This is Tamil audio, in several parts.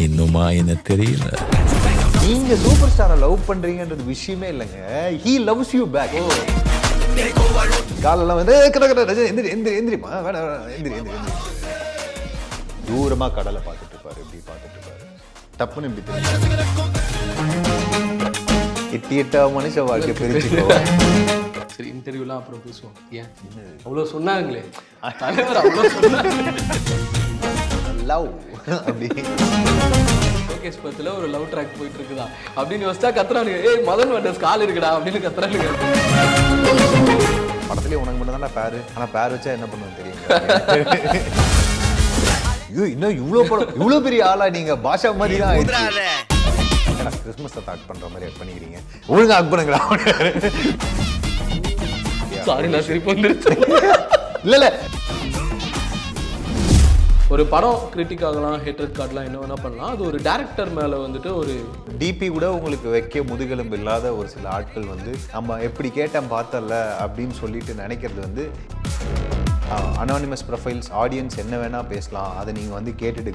இன்னுமா என்ன தெரியல. நீங்க சூப்பர் ஸ்டாரை லவ் பண்றீங்கன்றது விஷயமே இல்லைங்க. He loves you back. காலெல்லாம் வந்து எந்திரிமா எந்திரி தூரமா கடலை பார்த்துட்டு இருப்பாரு, இப்படி பார்த்துட்டு இருப்பாரு. டப்புன்னு இப்படி எட்டியட்டா மனுஷ வாழ்க்கை பிரிச்சுக்குவாங்க. சரி, இன்டர்வியூலாம் அப்புறம் பேசுவோம். ஏன் அவ்வளோ சொன்னாங்களே தலைவர், அவ்வளோ சொன்னாங்க. லவ் அப்படி ஷோகேஸ் பத்தில் ஒரு லவ் ட்ராக் போயிட்டு இருக்குதா அப்படின்னு யோசிச்சா கத்துறானுங்க, ஏய் மதன் வண்டர்ஸ் கால் இருக்குடா அப்படின்னு கத்துறானுங்க. படத்துலேயே உனக்கு மட்டும் தானே பேரு, ஆனால் பேர் வச்சா என்ன பண்ணுவேன்னு தெரியும். ஐயோ, இன்னும் இவ்வளோ பெரிய ஆளா நீங்க? பாஷா மாதிரி தான் கிறிஸ்மஸ் ஆக்ட் பண்ற மாதிரி ஆக்ட் பண்ணிக்கிறீங்க. ஒழுங்கா ஆக்ட் பண்ணுங்களா? சாரி, நான் சிரிப்பு வந்துருச்சு. இல்ல ஒரு படம் கிரிட்டிக் ஆகலாம், ஹேட்ரட் கார்டெலாம் என்ன வேணா பண்ணலாம். அது ஒரு டேரக்டர் மேலே வந்துட்டு ஒரு டிபி கூட உங்களுக்கு வைக்க முதுகெலும்பு இல்லாத ஒரு சில ஆட்கள் வந்து நம்ம எப்படி கேட்டேன் பார்த்தல அப்படின்னு சொல்லிட்டு நினைக்கிறது வந்து அனானிமஸ் ப்ரொஃபைல்ஸ். ஆடியன்ஸ் என்ன வேணா பேசலாம், அதை நீங்க வந்து கேட்டுட்டு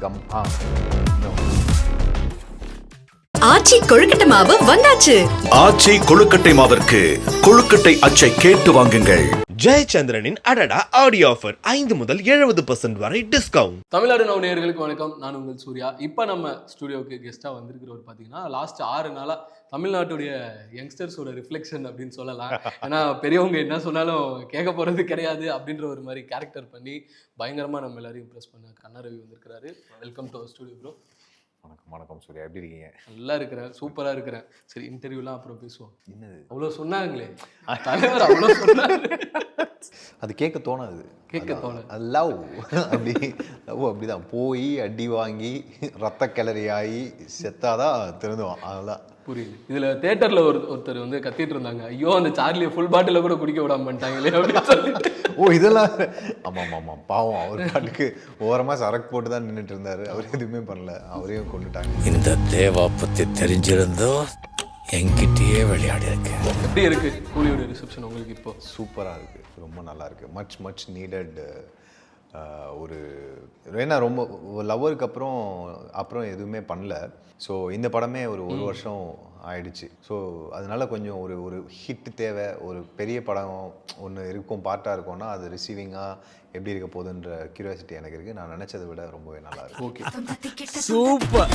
ஆச்சி கொழுக்கட்டை மாவு வந்தாச்சு. ஆச்சி கொழுக்கட்டை மாவிற்கு கொழுக்கட்டை அச்சை கேட்டு வாங்குங்கள். ஜெயச்சந்திரனின் அடடா ஆடியோ ஆஃபர் 5 முதல் 70% வரை டிஸ்கவுண்ட். தமிழ்நாடு நவ் நேயர்களுக்கு வணக்கம். நான் உங்கள் சூர்யா. இப்போ நம்ம ஸ்டுடியோவுக்கு கெஸ்ட்டாக வந்திருக்கிறவர் பார்த்தீங்கன்னா லாஸ்ட் 6 நாளாக தமிழ்நாட்டுடைய யங்ஸ்டர்ஸோட ரிஃப்ளெக்ஷன் அப்படின்னு சொல்லலாம். ஏன்னா பெரியவங்க என்ன சொன்னாலும் கேட்க போகிறது கிடையாது அப்படின்ற ஒரு மாதிரி கேரக்டர் பண்ணி பயங்கரமாக நம்ம எல்லாரையும் இம்ப்ரெஸ் பண்ண கண்ணா ரவி வந்திருக்கிறாரு. Welcome to studio bro. வணக்கம். வணக்கம் சூர்யா, எப்படி இருக்கீங்க? நல்லா இருக்கிறேன், சூப்பராக இருக்கிறேன். சரி, இன்டர்வியூலாம் அப்புறம் பேசுவோம். என்னது அவ்வளோ சொன்னாங்களே தலைவர், அவ்வளோ சொன்னாங்க. அது கேட்க தோணாது, லவ் அப்படி லவ் அப்படிதான். போய் அடி வாங்கி ரத்த கிளறி ஆகி செத்தாதான் திருந்துவான். அதெல்லாம் புரியுது. இதுல தியேட்டர்ல ஒருத்தர் வந்து கத்திட்டு இருந்தாங்க, ஐயோ அந்த சார்லியை ஃபுல் பாட்டில கூட குடிக்க விடாம பண்ணிட்டாங்களே அப்படின்னு சொல்லிட்டு. ஓ, இதெல்லாம் ஆமாம் பாவம். அவர் பாட்டுக்கு ஓரமா சரக்கு போட்டு தான் நின்றுட்டு இருந்தாரு. அவர் எதுவுமே பண்ணல, அவரையும் கொண்டுட்டாங்க. இந்த தேவா பத்தி தெரிஞ்சிருந்தோ என்கிட்டயே விளையாடி இருக்கேன். எப்படி இருக்கு கூலியோட ரிசப்ஷன் உங்களுக்கு? இப்போ சூப்பராக இருக்கு, ரொம்ப நல்லா இருக்கு. Much needed. ஒரு ஏன்னா ரொம்ப லவ்வருக்கு அப்புறம் எதுவுமே பண்ணல. ஸோ இந்த படமே ஒரு வருஷம் ஆயிடுச்சு. ஸோ அதனால கொஞ்சம் ஒரு ஹிட் தேவை. ஒரு பெரிய படம் ஒன்று இருக்கும், பார்ட்டாக இருக்கும்னா அது ரிசீவிங்காக எப்படி இருக்க போகுதுன்ற கியூரியாசிட்டி எனக்கு இருக்குது. நான் நினச்சதை விட ரொம்பவே நல்லா இருக்கு. Okay, super.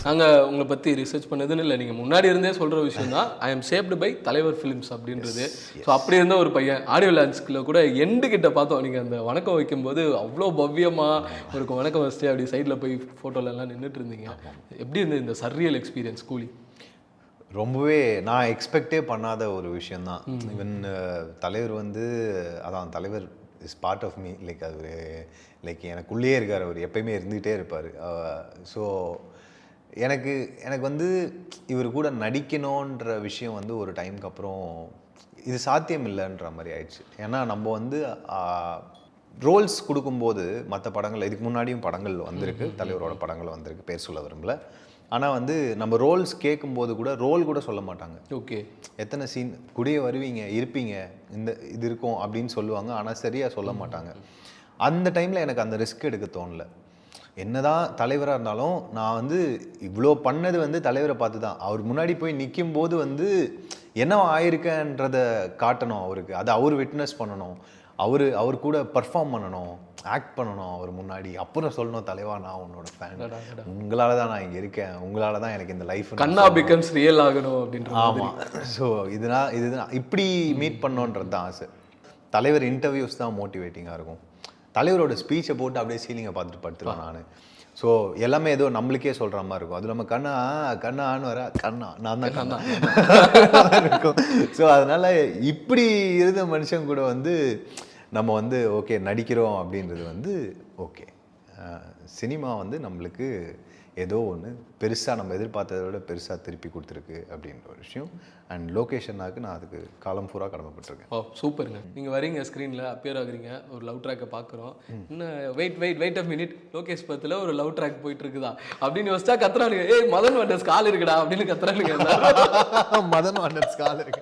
நாங்கள் உங்களை பற்றி ரிசர்ச் பண்ணதுன்னு இல்லை, நீங்கள் முன்னாடி இருந்தே சொல்கிற விஷயம் தான். ஐ எம் ஷேப்டு பை தலைவர் ஃபிலிம்ஸ் அப்படின்றது. ஸோ அப்படி இருந்த ஒரு பையன் ஆடியோ லான்ஸ்கில் கூட எண்டு கிட்ட பார்த்தோம். நீங்கள் அந்த வணக்கம் வைக்கும்போது அவ்வளோ பவ்யமாக ஒரு வணக்கம் வச்சுட்டு அப்படி சைடில் போய் ஃபோட்டோலலாம் நின்றுட்டு இருந்தீங்க. எப்படி இருந்தது இந்த சர்ரியல் எக்ஸ்பீரியன்ஸ் கூலி? ரொம்பவே நான் எக்ஸ்பெக்டே பண்ணாத ஒரு விஷயந்தான். ஈவன் தலைவர் வந்து அதான் தலைவர் is part of me. Like எனக்குள்ளேயே இருக்கார். அவர் எப்பயுமே இருந்துகிட்டே இருப்பார். ஸோ எனக்கு வந்து இவர் கூட நடிக்கணுன்ற விஷயம் வந்து ஒரு டைமுக்கு அப்புறம் இது சாத்தியம் இல்லைன்ற மாதிரி ஆயிடுச்சு. ஏன்னா நம்ம வந்து ரோல்ஸ் கொடுக்கும்போது மற்ற படங்கள் இதுக்கு முன்னாடியும் படங்கள் வந்திருக்கு, தலைவரோட படங்கள் வந்திருக்கு, பேர் சொல்ல விரும்பல. ஆனால் வந்து நம்ம ரோல்ஸ் கேட்கும்போது கூட ரோல் கூட சொல்ல மாட்டாங்க. ஓகே, எத்தனை சீன் கூடயே வருவீங்க, இருப்பீங்க, இது இருக்கும் அப்படின்னு சொல்லுவாங்க. ஆனால் சரியாக சொல்ல மாட்டாங்க. அந்த டைமில் எனக்கு அந்த ரிஸ்க் எடுக்க தோணலை. என்னதான் தலைவராக இருந்தாலும் நான் வந்து இவ்வளோ பண்ணது வந்து தலைவரை பார்த்து தான். அவர் முன்னாடி போய் நிற்கும் போது வந்து என்ன ஆயிருக்கன்றதை காட்டணும் அவருக்கு. அதை அவர் விட்னஸ் பண்ணணும், அவர் கூட பர்ஃபார்ம் பண்ணணும், ஆக்ட் பண்ணணும் அவர் முன்னாடி. அப்புறம் சொல்லணும், தலைவா நான் உன்னோட ஃபேன், உங்களால் தான் நான் இங்கே இருக்கேன், உங்களால் தான் எனக்கு இந்த லைஃப் கண்ணா பிகம்ஸ் ரியல் ஆகணும் அப்படின்ற. ஆமாம். ஸோ இதுதான் இப்படி மீட் பண்ணோன்றது தான் ஆசை. தலைவர் இன்டர்வியூஸ் தான் மோட்டிவேட்டிங்காக இருக்கும். தலைவரோட ஸ்பீச்சை போட்டு அப்படியே சீலிங்கை பார்த்துட்டு படுத்துருவேன் நான். ஸோ எல்லாமே ஏதோ நம்மளுக்கே சொல்கிற மாதிரி இருக்கும். அது நம்ம கண்ணான்னு வர நான் தான் கண்ணா இருக்கும். ஸோ அதனால் இப்படி இருந்த மனுஷன் கூட வந்து நம்ம வந்து ஓகே நடிக்கிறோம் அப்படின்றது வந்து ஓகே. சினிமா வந்து நம்மளுக்கு ஏதோ ஒன்று பெருசாக நம்ம எதிர்பார்த்ததை விட பெருசாக திருப்பி கொடுத்துருக்கு அப்படின்ற ஒரு விஷயம். அண்ட் லோகேஷனாக்கு நான் அதுக்கு காலம் பூரா கடமைப்பட்டிருக்கேன். ஓ சூப்பருங்க. நீங்கள் வரீங்க ஸ்க்ரீனில் அப்பியர் ஆகுறீங்க, ஒரு லவ் ட்ராக்கை பார்க்குறோம். இன்னும் வெயிட் அ மினிட், லோகேஷ் பத்தில் ஒரு லவ் ட்ராக் போயிட்டு இருக்குதா அப்படின்னு யோசிச்சா கத்துறானுங்க, ஏய் மதன் வண்டர்ஸ் கால் இருக்குடா அப்படின்னு கத்துறானுங்க. மதன் வண்டர்ஸ் கால் இருக்கு.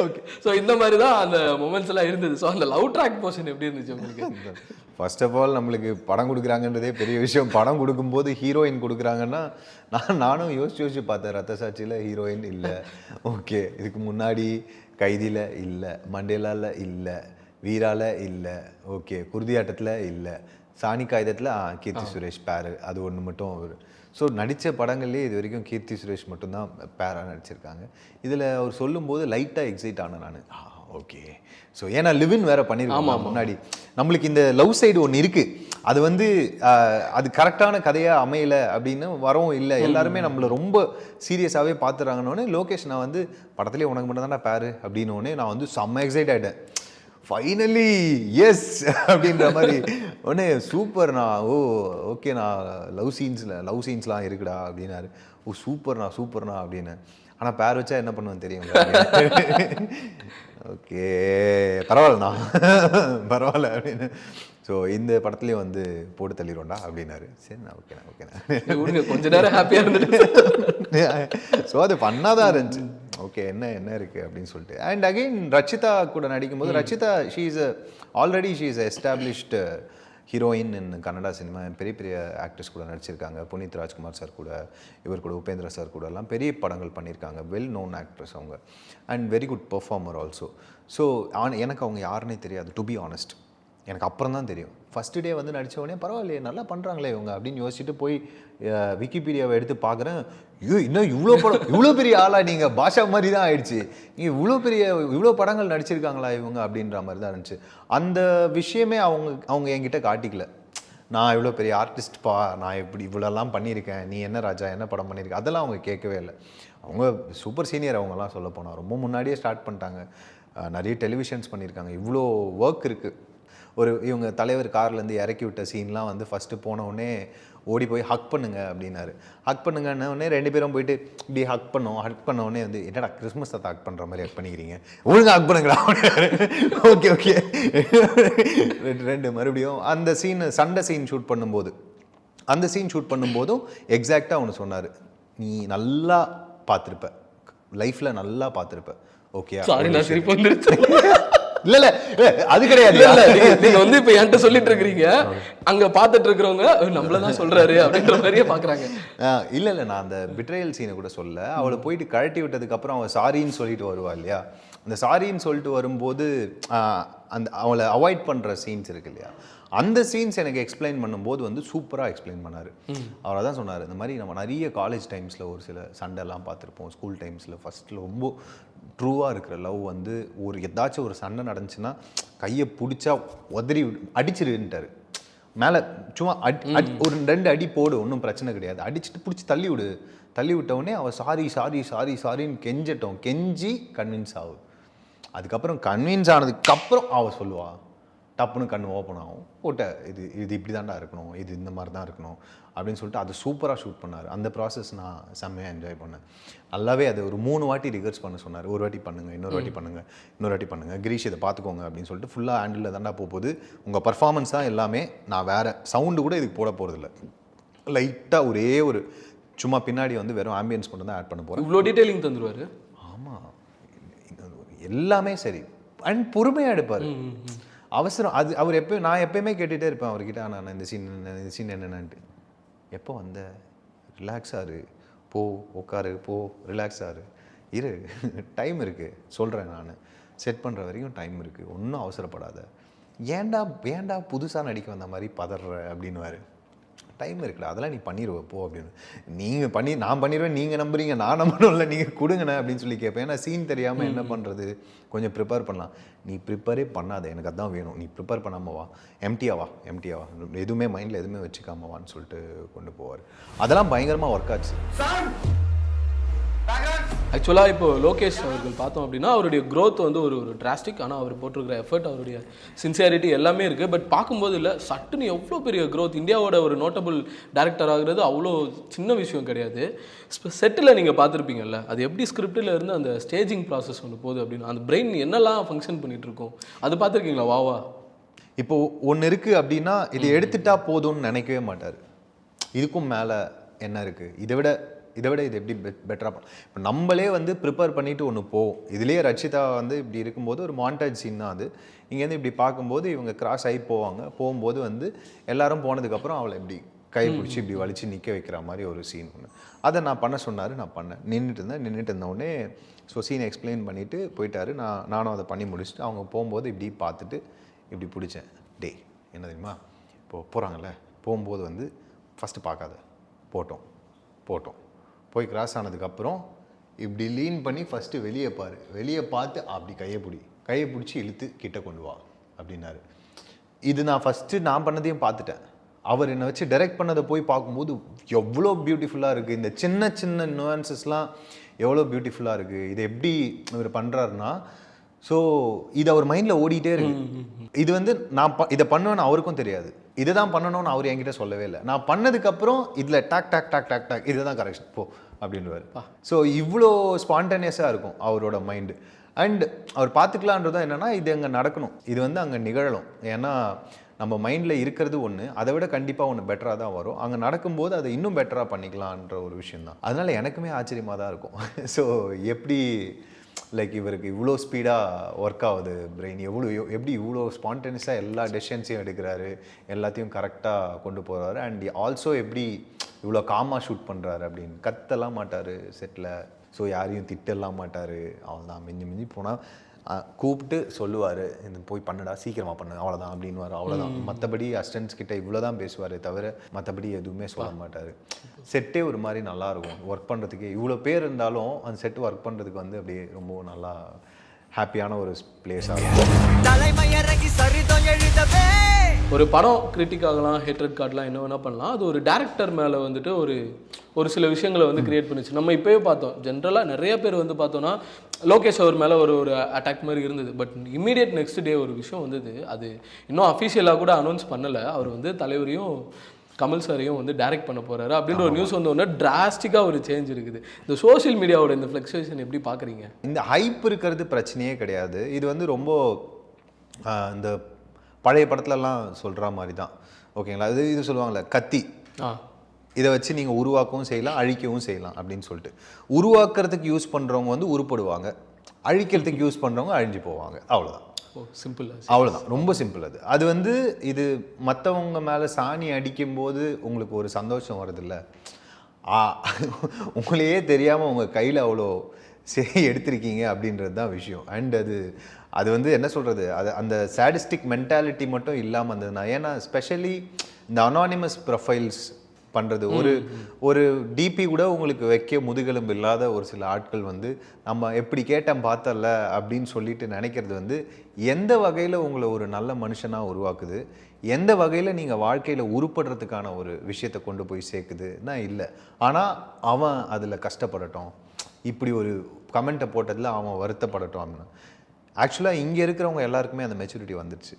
ஓகே. ஸோ இந்த மாதிரி தான் அந்த மொமெண்ட்ஸ் எல்லாம் இருந்தது. ஸோ அந்த லவ் ட்ராக் போர்ஷன் எப்படி இருந்துச்சு உங்களுக்கு? ஃபர்ஸ்ட் ஆஃப் ஆல் நம்மளுக்கு படம் கொடுக்குறாங்கன்றதே பெரிய விஷயம். படம் கொடுக்கும்போது ஹீரோயின் கொடுக்குறாங்கன்னா நானும் யோசிச்சு பார்த்தேன். ரத்த சாட்சியில் ஹீரோயின் இல்லை, ஓகே. இதுக்கு முன்னாடி கைதியில் இல்லை, மண்டேலாவில் இல்லை, வீரால இல்லை, ஓகே. குருதியாட்டத்தில் இல்லை, சாணி காகிதத்தில் கீர்த்தி சுரேஷ் பேரு, அது ஒன்று மட்டும் அவர். ஸோ நடித்த படங்கள்லேயே இது வரைக்கும் கீர்த்தி சுரேஷ் மட்டும்தான் பேராக நடிச்சிருக்காங்க. இதில் அவர் சொல்லும்போது லைட்டாக எக்ஸைட் ஆனேன் நான். ஓகே. ஸோ ஏன்னா லிவின் வேறு பண்ணியிருக்கோம் முன்னாடி. நம்மளுக்கு இந்த லவ் சைடு ஒன்று இருக்குது, அது வந்து அது கரெக்டான கதையாக அமையலை அப்படின்னு வரவும் இல்லை. எல்லாருமே நம்மளை ரொம்ப சீரியஸாகவே பார்த்துறாங்கன்னு லோகேஷ் நான் வந்து படத்துலேயே உனக்கு மட்டும் தானே பேரு அப்படின்னோடனே நான் வந்து செம்ம எக்ஸைட் ஆகிட்டேன். ஃபைனலி எஸ் அப்படின்ற மாதிரி உடனே சூப்பர்ண்ணா, ஓ ஓகேண்ணா, லவ் சீன்ஸ்லாம் இருக்குடா அப்படின்னாரு. ஓ சூப்பர்ண்ணா அப்படின்னு. ஆனால் பேர் வச்சா என்ன பண்ணுவேன்னு தெரியும். ஓகே பரவாயில்ல அப்படின்னு. ஸோ இந்த படத்துலேயும் வந்து போட்டு தள்ளிடுவோண்டா அப்படின்னாரு. சரிண்ணா ஓகேண்ணா கொஞ்ச நேரம் ஹாப்பியாக இருந்துட்டு. ஸோ அது பண்ணாதான் இருந்துச்சு. ஓகே என்ன இருக்குது அப்படின்னு சொல்லிட்டு. அண்ட் அகெயின் ரச்சிதா கூட நடிக்கும்போது, Rachita already she is established heroine in Kannada cinema. பெரிய பெரிய ஆக்டர்ஸ் கூட நடிச்சிருக்காங்க. புனித் ராஜ்குமார் சார் கூட, இவர் கூட, உபேந்திர சார் கூட எல்லாம் பெரிய படங்கள் பண்ணியிருக்காங்க. வெல் நோன் ஆக்ட்ரஸ் அவங்க. And very good performer also. So எனக்கு அவங்க யாருன்னே தெரியாது, டு பி ஆனஸ்ட். எனக்கு அப்புறம் தான் தெரியும். ஃபஸ்ட்டு டே வந்து நடித்தவொடனே பரவாயில்லையே நல்லா பண்ணுறாங்களே இவங்க அப்படின்னு யோசிச்சுட்டு போய் விக்கிபீடியாவை எடுத்து பார்க்குறேன். இன்னும் இவ்வளோ பெரிய ஆளாக நீங்கள் பாஷா மாதிரி தான் ஆயிடுச்சு. நீங்கள் இவ்வளோ படங்கள் நடிச்சிருக்காங்களா இவங்க அப்படின்ற மாதிரி தான் இருந்துச்சு. அந்த விஷயமே அவங்க என்கிட்ட காட்டிக்கல. நான் இவ்வளோ பெரிய ஆர்டிஸ்ட்பா, நான் இவ்வளோலாம் பண்ணியிருக்கேன், நீ என்ன ராஜா என்ன படம் பண்ணியிருக்க, அதெல்லாம் அவங்க கேட்கவே இல்லை. அவங்க சூப்பர் சீனியர் அவங்கெல்லாம் சொல்ல போனால். ரொம்ப முன்னாடியே ஸ்டார்ட் பண்ணிட்டாங்க. நிறைய டெலிவிஷன்ஸ் பண்ணியிருக்காங்க. இவ்வளோ ஒர்க் இருக்குது. இவங்க தலைவர் கார்லேருந்து இறக்கி விட்ட சீன்லாம் வந்து ஃபஸ்ட்டு போனவுடனே ஓடி போய் ஹக் பண்ணுங்க அப்படின்னாரு. ஹக் பண்ணுங்கன்னே 2 பேரும் போயிட்டு இப்படி ஹக் பண்ணோடனே வந்து என்னடா கிறிஸ்மஸ் தாத்தா ஹக் பண்ணுற மாதிரி ஹக் பண்ணிக்கிறீங்க, ஒழுங்காக ஹக் பண்ணுங்களா அப்படின்னாரு. ஓகே ரெண்டு மறுபடியும் அந்த சண்டை சீன் ஷூட் பண்ணும்போதும் எக்ஸாக்டாக ஒன்று சொன்னார். நீ நல்லா பார்த்துருப்ப, லைஃப்பில் நல்லா பார்த்துருப்ப, ஓகே. சாரி நான் சிரிப்பு வந்துருச்சு. இல்ல அது கிடையாது. நீங்க வந்து இப்ப என்கிட்ட சொல்லிட்டு இருக்கீங்க, அங்க பாத்துட்டு இருக்கிறவங்க நம்மளதான் சொல்றாரு அப்படின்ற மாதிரியே பாக்குறாங்க. இல்ல நான் அந்த பிட்ரயல் சீனை கூட சொல்ல. அவளை போயிட்டு கழட்டி விட்டதுக்கு அப்புறம் அவன் சாரின்னு சொல்லிட்டு வருவா இல்லையா, அந்த சாரின்னு சொல்லிட்டு வரும்போது அந்த அவளை அவாய்ட் பண்ற சீன்ஸ் இருக்கு இல்லையா, அந்த சீன்ஸ் எனக்கு எக்ஸ்பிளைன் பண்ணும்போது வந்து சூப்பராக எக்ஸ்பிளைன் பண்ணார். அவர் தான் சொன்னார், இந்த மாதிரி நம்ம நிறைய காலேஜ் டைம்ஸில் ஒரு சில சண்டைலாம் பார்த்துருப்போம், ஸ்கூல் டைம்ஸில் ஃபஸ்ட்டில் ரொம்ப ட்ரூவாக இருக்கிற லவ் வந்து ஏதாச்சும் ஒரு சண்டை நடந்துச்சுன்னா கையை பிடிச்சா உதறி அடிச்சிருன்ட்டார். மேலே சும்மா ஒரு 2 அடி போடு, ஒன்றும் பிரச்சனை கிடையாது, அடிச்சுட்டு பிடிச்சி தள்ளி விட்டவுடனே அவள் சாரின்னு கெஞ்சி கன்வின்ஸ் ஆகுது. அதுக்கப்புறம் கன்வின்ஸ் ஆனதுக்கப்புறம் அவள் சொல்லுவாள், டப்புன்னு கண் ஓப்பன் ஆகும், போட்ட இது இப்படி தான்டா இருக்கணும், இது இந்த மாதிரி தான் இருக்கணும் அப்படின்னு சொல்லிட்டு அது சூப்பராக ஷூட் பண்ணார். அந்த ப்ராசஸ் நான் செம்மையாக என்ஜாய் பண்ணேன். நல்லாவே அது ஒரு 3 வாட்டி ரிகர்ஸ் பண்ண சொன்னார். ஒரு வாட்டி பண்ணுங்கள், இன்னொரு வாட்டி பண்ணுங்கள், கிரீஷ் இதை பார்த்துக்கோங்க அப்படின்னு சொல்லிட்டு ஃபுல்லாக ஹேண்டில் தாண்டா போகுது, உங்கள் பர்ஃபார்மன்ஸ் தான் எல்லாமே, நான் வேறு சவுண்டு கூட இதுக்கு போட போகிறதில்ல, லைட்டாக ஒரே ஒரு சும்மா பின்னாடி வந்து வெறும் ஆம்பியன்ஸ் மட்டும் தான் ஆட் பண்ண போகிறேன். இவ்வளோ டீட்டெயிலிங் தந்துருவார். ஆமாம், எல்லாமே சரி. அண்ட் பொறுமையாக எடுப்பார். அவசரம் அது அவர் நான் எப்பயுமே கேட்டுகிட்டே இருப்பேன் அவர்கிட்ட, நான் இந்த சீன் என்னென்னன்ட்டு. எப்போ வந்த, ரிலாக்ஸாரு, போ உட்காரு, போ ரிலாக்ஸாரு, இரு, டைம் இருக்குது சொல்கிறேன், நான் செட் பண்ணுற வரைக்கும் டைம் இருக்குது, ஒன்றும் அவசரப்படாத, ஏன்டா புதுசாக நடிக்க வந்த மாதிரி பதற அப்படின்னுவார். டைம் இருக்குல்ல, அதெல்லாம் நீ பண்ணிடுவேன் போ அப்படின்னு. நான் பண்ணிடுவேன், நீங்கள் நம்புறீங்க, நான் நம்பணும்ல, நீங்கள் கொடுங்கண்ணே அப்படின்னு சொல்லி கேட்பேன். ஏன்னா சீன் தெரியாமல் என்ன பண்ணுறது, கொஞ்சம் ப்ரிப்பேர் பண்ணலாம். நீ ப்ரிப்பேரே பண்ணாத, எனக்கு அதுதான் வேணும், நீ ப்ரிப்பேர் பண்ணாமல் வா, எம்டியாவா எதுவுமே மைண்டில் எதுவுமே வச்சுக்காம வான்னு சொல்லிட்டு கொண்டு போவார். அதெல்லாம் பயங்கரமாக ஒர்க் ஆச்சு. ஆக்சுவலாக இப்போ லோகேஷ் அவர்கள் பார்த்தோம் அப்படின்னா அவருடைய growth வந்து ஒரு டிராஸ்டிக். ஆனால் அவர் போட்டிருக்கிற எஃபர்ட், அவருடைய சின்சியாரிட்டி எல்லாமே இருக்குது. பட் பார்க்கும்போது இல்லை, சட்டுன்னு எவ்வளோ பெரிய growth. இந்தியாவோட ஒரு நோட்டபிள் டேரக்டர் ஆகுறது அவ்வளோ சின்ன விஷயம் கிடையாது. செட்டில் நீங்கள் பார்த்துருப்பீங்கல்ல, அது எப்படி ஸ்கிரிப்டில் இருந்து அந்த ஸ்டேஜிங் ப்ராசஸ் ஒன்று போகுது அப்படின்னு, அந்த பிரெயின் என்னெல்லாம் ஃபங்க்ஷன் பண்ணிட்டு இருக்கோம் அது பார்த்துருக்கீங்களா? வாவா இப்போ ஒன்று இருக்குது அப்படின்னா இதை எடுத்துட்டா போதும்னு நினைக்கவே மாட்டார். இதுக்கும் மேலே என்ன இருக்குது, இதை விட இது எப்படி பெட்டராக இப்போ நம்மளே வந்து ப்ரிப்பேர் பண்ணிட்டு ஒன்று போவோம். இதுலேயே ரட்சிதா வந்து இப்படி இருக்கும்போது ஒரு மாண்டேஜ் சீன் தான் அது. இங்கேருந்து இப்படி பார்க்கும்போது இவங்க கிராஸ் ஆகி போகும்போது வந்து எல்லாரும் போனதுக்கப்புறம் அவளை இப்படி கை பிடிச்சி இப்படி வலிச்சு நிற்க வைக்கிற மாதிரி ஒரு சீன் ஒன்று. அதை நான் பண்ண சொன்னார், நான் பண்ணேன். நின்றுட்டு இருந்தோடனே ஸோ சீனை எக்ஸ்பிளைன் பண்ணிவிட்டு போயிட்டாரு. நானும் அதை பண்ணி முடிச்சுட்டு அவங்க போகும்போது இப்படி பார்த்துட்டு இப்படி பிடிச்சேன். டே என்ன தெரியுமா, இப்போது போகிறாங்கல்ல, போகும்போது வந்து ஃபஸ்ட்டு பார்க்காத, போட்டோம் போய் கிராஸ் ஆனதுக்கப்புறம் இப்படி லீன் பண்ணி ஃபஸ்ட்டு வெளியே பார்த்து அப்படி கையை பிடிச்சி இழுத்து கிட்ட கொண்டு வா அப்படின்னாரு. இது நான் ஃபஸ்ட்டு நான் பண்ணதையும் பார்த்துட்டேன். அவர் என்னை வச்சு டைரக்ட் பண்ணதை போய் பார்க்கும்போது எவ்வளோ பியூட்டிஃபுல்லாக இருக்குது. இந்த சின்ன சின்ன நுவான்சஸ்லாம் எவ்வளோ பியூட்டிஃபுல்லாக இருக்குது. இது எப்படி இவர் பண்ணுறாருன்னா, ஸோ இது அவர் மைண்டில் ஓடிட்டே இருக்கு. இது வந்து நான் இதை பண்ணுவேன்னு அவருக்கும் தெரியாது. இதை தான் பண்ணணும்னு அவர் என்கிட்ட சொல்லவே இல்லை. நான் பண்ணதுக்கப்புறம் இதில் டாக் இதுதான் கரெக்ஷன் போ அப்படின்வார். ஸோ இவ்வளோ ஸ்பான்டேனியஸாக இருக்கும் அவரோட மைண்டு. அண்ட் அவர் பார்த்துக்கலான்றதும் என்னென்னா, இது அங்கே நடக்கணும், இது வந்து அங்கே நிகழணும். ஏன்னா நம்ம மைண்டில் இருக்கிறது ஒன்று, அதை விட கண்டிப்பாக ஒன்று பெட்டராக தான் வரும். அங்கே நடக்கும்போது அதை இன்னும் பெட்டராக பண்ணிக்கலான்ற ஒரு விஷயந்தான். அதனால் எனக்குமே ஆச்சரியமாக தான் இருக்கும். ஸோ எப்படி லைக் இவருக்கு இவ்வளோ ஸ்பீடாக ஒர்க் ஆகுது பிரெயின், எப்படி இவ்வளோ ஸ்பான்டேனியஸாக எல்லா டெசிஷன்ஸையும் எடுக்கிறாரு, எல்லாத்தையும் கரெக்டாக கொண்டு போகிறாரு. அண்ட் ஆல்சோ எப்படி இவ்வளோ காமாக ஷூட் பண்ணுறாரு அப்படின்னு. கத்தெல்லாம் மாட்டார் செட்டில், ஸோ யாரையும் திட்டெல்லாம் மாட்டார். அவள் தான் மிஞ்சி போனால் கூப்பிட்டு சொல்லுவார், இந்த போய் பண்ணுடா, சீக்கிரமாக பண்ணு, அவ்வளோதான் அப்படின்வார். அவ்வளோதான். மற்றபடி அசிஸ்டன்ட்ஸ் கிட்ட இவ்வளோ தான் பேசுவார் தவிர மற்றபடி எதுவுமே சொல்ல மாட்டார். செட்டே ஒரு மாதிரி நல்லாயிருக்கும் ஒர்க் பண்ணுறதுக்கு. இவ்வளோ பேர் இருந்தாலும் அந்த செட்டு ஒர்க் பண்ணுறதுக்கு வந்து அப்படியே ரொம்ப நல்லா ஹாப்பியான ஒரு பிளேஸாக இருக்கும். ஒரு படம் கிரிட்டிக் ஆகலாம், ஹேட்ரட் கார்டெலாம் என்ன வேணால் பண்ணலாம். அது ஒரு டேரக்டர் மேலே வந்துட்டு ஒரு சில விஷயங்களை வந்து கிரியேட் பண்ணிச்சு. நம்ம இப்போயே பார்த்தோம், ஜென்ரலாக நிறைய பேர் வந்து பார்த்தோன்னா லோகேஷ் அவர் மேலே ஒரு அட்டாக் மாதிரி இருந்தது. பட் இம்மீடியட் நெக்ஸ்ட் டே ஒரு விஷயம் வந்தது. அது இன்னும் அஃபிஷியலாக கூட அனௌன்ஸ் பண்ணலை. அவர் வந்து தலைவரையும் கமல் சாரையும் வந்து டைரக்ட் பண்ண போகிறாரு அப்படின்ற ஒரு நியூஸ் வந்தோடனே டிராஸ்டிக்காக ஒரு சேஞ்ச் இருக்குது. இந்த சோஷியல் மீடியாவோட இந்த ஃப்ளக்சுவேஷன் எப்படி பார்க்குறீங்க? இந்த ஹைப் இருக்கிறது பிரச்சனையே கிடையாது. இது வந்து ரொம்ப இந்த பழைய படத்துலலாம் சொல்கிற மாதிரி தான், ஓகேங்களா? இது சொல்லுவாங்கள்ல, கத்தி, இதை வச்சு நீங்கள் உருவாக்கவும் செய்யலாம், அழிக்கவும் செய்யலாம் அப்படின்னு சொல்லிட்டு. உருவாக்குறதுக்கு யூஸ் பண்ணுறவங்க வந்து உருப்படுவாங்க, அழிக்கிறதுக்கு யூஸ் பண்ணுறவங்க அழிஞ்சு போவாங்க. அவ்வளோதான். சிம்பிள். அவ்வளோதான், ரொம்ப சிம்பிள். அது வந்து இது மற்றவங்க மேலே சாணி அடிக்கும்போது உங்களுக்கு ஒரு சந்தோஷம் வருதில்ல, உங்களையே தெரியாமல் உங்கள் கையில் அவ்வளோ எடுத்திருக்கீங்க அப்படின்றது தான் விஷயம். அண்ட் அது வந்து என்ன சொல்கிறது, அந்த சாடிஸ்டிக் மென்டாலிட்டி மட்டும் இல்லாமல் இருந்ததுன்னா, ஏன்னா ஸ்பெஷலி இந்த அனானிமஸ் ப்ரொஃபைல்ஸ் பண்ணுறது, ஒரு டிபி கூட உங்களுக்கு வைக்க முதுகெலும்பு இல்லாத ஒரு சில ஆட்கள் வந்து நம்ம எப்படி கேட்டேன் பார்த்தல அப்படின்னு சொல்லிட்டு நினைக்கிறது வந்து எந்த வகையில் உங்களை ஒரு நல்ல மனுஷனாக உருவாக்குது, எந்த வகையில் நீங்கள் வாழ்க்கையில் உருப்படுறதுக்கான ஒரு விஷயத்தை கொண்டு போய் சேர்க்குதுன்னா இல்லை. ஆனால் அவன் அதில் கஷ்டப்படட்டும், இப்படி ஒரு கமெண்ட்டை போட்டதில் அவன் வருத்தப்படட்டும் அப்படின்னு. ஆக்சுவலாக இங்கே இருக்கிறவங்க எல்லாருக்குமே அந்த மெச்சூரிட்டி வந்துடுச்சு.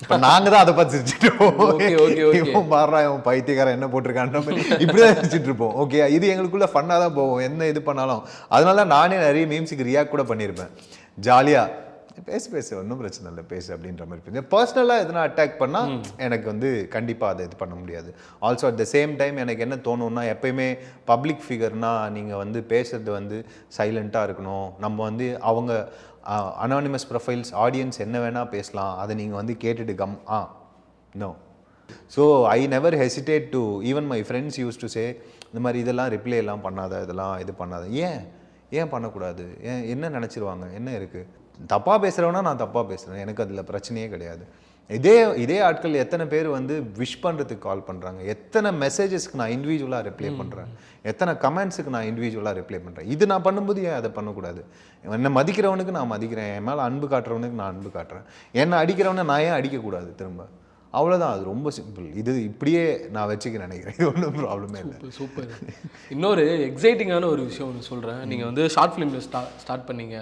இப்போ நாங்கள் தான் அதை பார்த்து சிரிச்சுட்டு மாறா இவன் பைத்தியக்காரன் என்ன போட்டிருக்கான்ற இப்படிதான் சிரிச்சுட்டு இருப்போம். ஓகே, இது எங்களுக்குள்ள ஃபன்னாக தான் போவோம் என்ன இது பண்ணாலும். அதனால நானே நிறைய மீம்ஸுக்கு ரியாக்ட் கூட பண்ணியிருப்பேன். ஜாலியாக பேசு ஒன்றும் பிரச்சனை இல்லை, பேசு அப்படின்ற மாதிரி இருப்பீங்க. பர்சனலாக எதுனா அட்டாக் பண்ணால் எனக்கு வந்து கண்டிப்பாக அதை இது பண்ண முடியாது. Also at the same time எனக்கு என்ன தோணுன்னா, எப்பயுமே பப்ளிக் ஃபிகர்னால் நீங்கள் வந்து பேசுறது வந்து சைலண்ட்டாக இருக்கணும். நம்ம வந்து அவங்க அனானிமஸ் ப்ரொஃபைல்ஸ் ஆடியன்ஸ் என்ன வேணால் பேசலாம், அதை நீங்கள் வந்து கேட்டுட்டு நோ. So I never hesitate to, even my friends use to say, இந்த மாதிரி இதெல்லாம் ரிப்ளை எல்லாம் பண்ணாத, இதெல்லாம் இது பண்ணாத. ஏன் பண்ணக்கூடாது? என்ன நினச்சிருவாங்க, என்ன இருக்குது? தப்பாக பேசுகிறவனா நான் தப்பாக பேசுகிறேன், எனக்கு அதில் பிரச்சனையே கிடையாது. இதே ஆட்கள் எத்தனை பேர் வந்து விஷ் பண்ணுறதுக்கு கால் பண்ணுறாங்க, எத்தனை மெசேஜஸ்க்கு நான் இண்டிவிஜுவலாக ரிப்ளை பண்ணுறேன், எத்தனை கமெண்ட்ஸுக்கு நான் இண்டிவிஜுவலாக ரிப்ளை பண்ணுறேன். இது நான் பண்ணும்போது ஏன் அதை பண்ணக்கூடாது? என்னை மதிக்கிறவனுக்கு நான் மதிக்கிறேன், என் மேலே அன்பு காட்டுறவனுக்கு நான் அன்பு காட்டுறேன். என்னை அடிக்கிறவனை நான் ஏன் அடிக்கக்கூடாது? திரும்ப அவ்வளோதான். அது ரொம்ப சிம்பிள். இது இப்படியே நான் வச்சுக்க நினைக்கிறேன். இது ஒன்றும் ப்ராப்ளமே இல்லை. சூப்பர். இன்னொரு எக்ஸைட்டிங்கான ஒரு விஷயம் ஒன்று சொல்கிறேன். நீங்கள் வந்து ஷார்ட் ஃபிலிமில் ஸ்டார்ட் பண்ணீங்க,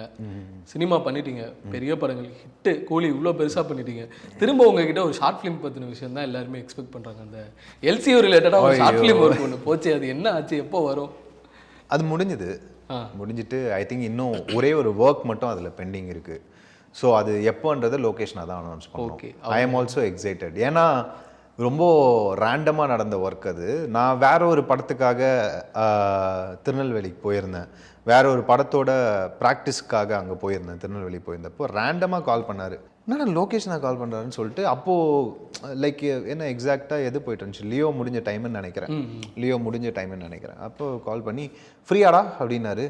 சினிமா பண்ணிட்டீங்க, பெரிய படங்கள் ஹிட்டு, கூலி இவ்வளோ பெருசாக பண்ணிட்டீங்க. திரும்ப உங்ககிட்ட ஒரு ஷார்ட் ஃபிலிம் பற்றின விஷயம் தான் எல்லாருமே எக்ஸ்பெக்ட் பண்ணுறாங்க. அந்த எல்சிஓ ரிலேட்டடாக ஒரு ஷார்ட் ஃபிலிம் ஒர்க் ஒன்று போச்சு, அது என்ன ஆச்சு, எப்போ வரும்? அது முடிஞ்சிட்டு ஐ திங்க் இன்னும் ஒரே ஒரு ஒர்க் மட்டும் அதில் பெண்டிங் இருக்குது. ஸோ அது எப்போன்றது லொக்கேஷனாக தான் அனௌன்ஸ் பண்ணுவோம். I am also excited. ஏன்னா ரொம்ப ரேண்டமாக நடந்த ஒர்க் அது. நான் வேற ஒரு படத்துக்காக திருநெல்வேலிக்கு போயிருந்தேன். வேற ஒரு படத்தோட ப்ராக்டிஸ்க்காக அங்கே போயிருந்தேன். திருநெல்வேலி போயிருந்தப்போ ரேண்டமாக கால் பண்ணார். என்னடா லொக்கேஷனாக கால் பண்ணுறாருன்னு சொல்லிட்டு, அப்போது லைக் என்ன எக்ஸாக்டாக எது போயிட்டு இருந்துச்சு, லியோ முடிஞ்ச டைம்னு நினைக்கிறேன். அப்போது கால் பண்ணி ஃப்ரீயாடா அப்படின்னாரு.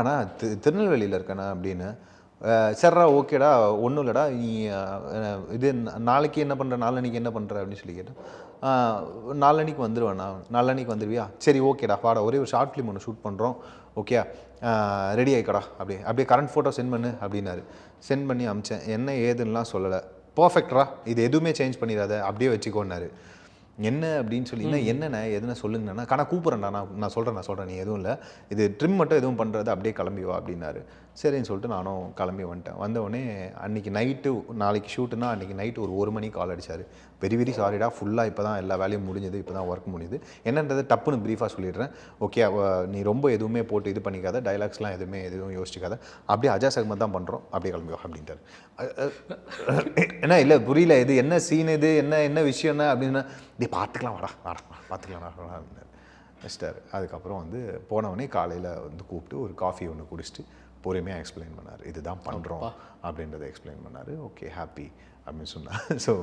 நான் திருநெல்வேலியில் இருக்கேண்ணா அப்படின்னு. சரிடா ஓகேடா, ஒன்றும் இல்லைடா, நீ இது நாளைக்கு என்ன பண்ணுற, நாளன்னைக்கு என்ன பண்ணுற அப்படின்னு சொல்லி கேட்டேன். நாளன்னைக்கு வந்துடுவேண்ணா. நாளன்னைக்கு வந்துடுவியா? சரி ஓகேடா வாடா, ஒரே ஒரு ஷார்ட் ஃபிலிம் ஒன்று ஷூட் பண்ணுறோம், ஓகே ரெடி ஆகிக்கடா, அப்படியே கரண்ட் ஃபோட்டோ சென்ட் பண்ணு அப்படின்னாரு. சென்ட் பண்ணி அமிச்சேன். என்ன ஏதுன்னெலாம் சொல்லலை. பர்ஃபெக்டா, இது எதுவுமே சேஞ்ச் பண்ணிடாத, அப்படியே வச்சுக்கோன்னாரு. என்ன அப்படின்னு சொல்லி, என்னண்ணே எதுனா சொல்லுங்கண்ணா. நான் கூப்பிட்றேன்டா, நான் சொல்கிறேன், நீ எதுவும் இல்லை, இது ட்ரிம் மட்டும் எதுவும் பண்ணுறது, அப்படியே கிளம்பி வா அப்படின்னாரு. சரின்னு சொல்லிட்டு நானும் கிளம்பி வந்துட்டேன். வந்தவுடனே அன்றைக்கி நைட்டு, நாளைக்கு ஷூட்டுனா அன்றைக்கி நைட்டு ஒரு மணிக்கு கால் அடித்தார். வெரி சாரிடா, ஃபுல்லாக இப்போ தான் எல்லா வேலையும் முடிஞ்சது, இப்போ தான் ஒர்க் முடியுது, என்னன்றது டப்புன்னு ப்ரீஃபாக சொல்லிடுறேன், ஓகே நீ ரொம்ப எதுவுமே போட்டு இது பண்ணிக்காத, டைலாக்ஸ்லாம் எதுவும் யோசிச்சிக்காத, அப்படியே அஜாஸ் அகமத் தான் பண்ணுறோம், அப்படியே கிளம்பி வா அப்படின்ட்டார். என்ன இல்லை புரியல, இது என்ன சீன், இது என்ன விஷயம்னா அப்படின்னா, இப்படி பார்த்துக்கலாம் வாடா பார்த்துக்கலாம் அப்படின்னாரு. மிஸ்டர் அதுக்கப்புறம் வந்து போனவொடனே காலையில் வந்து கூப்பிட்டு ஒரு காஃபி ஒன்று குடிச்சிட்டு பொறுமையாக எக்ஸ்பிளைன் பண்ணார். இதுதான் பண்ணுறோம் அப்படின்றத எக்ஸ்பிளைன் பண்ணார். ஓகே ஹாப்பி அப்படின்னு சொன்னார். ஸோ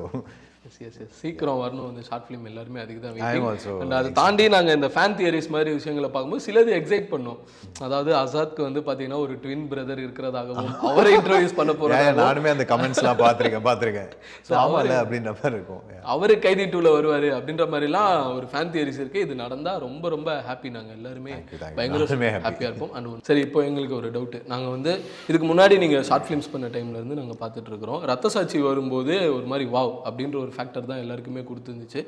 சீக்கிரம் வரணும் அந்த ஷார்ட் ஃபிலிம், எல்லாருமே அதுக்கு தான். அதை தாண்டி நாங்கள் இந்த ஃபேன் தியரிஸ் மாதிரி விஷயங்களை பார்க்கும்போது சிலது எக்ஸைட் பண்ணோம். அதாவது அசாத்க்கு வந்து பார்த்தீங்கன்னா ஒரு ட்வின் பிரதர் இருக்கிறதாகவும் அவரை இன்ட்ரோடியூஸ் பண்ண போகிறாங்க. நானுமே அந்த கமெண்ட்ஸ்லாம் பார்த்துருக்கேன். ஸோ ஆமாம் அப்படின்ற மாதிரி இருக்கும். அவரு கைதி 2ல வருவார் அப்படின்ற மாதிரிலாம் ஒரு ஃபேன் தியரிஸ் இருக்குது. இது நடந்தால் ரொம்ப ஹாப்பி. நாங்கள் எல்லாருமே பயங்கர ஹாப்பியாக இருப்போம். அண்ட் சரி, இப்போ எங்களுக்கு ஒரு டவுட்டு. நாங்கள் வந்து இதுக்கு முன்னாடி நீங்கள் ஷார்ட் ஃபிலிம்ஸ் பண்ண டைம்லேருந்து நாங்கள் பார்த்துட்ருக்குறோம். ரத்த சாட்சி வரும்போது ஒரு மாதிரி வாவ் அப்படின்ற ஒரு ஃபேக்டர் தான் எல்லாருக்குமே கொடுத்துருந்துச்சு.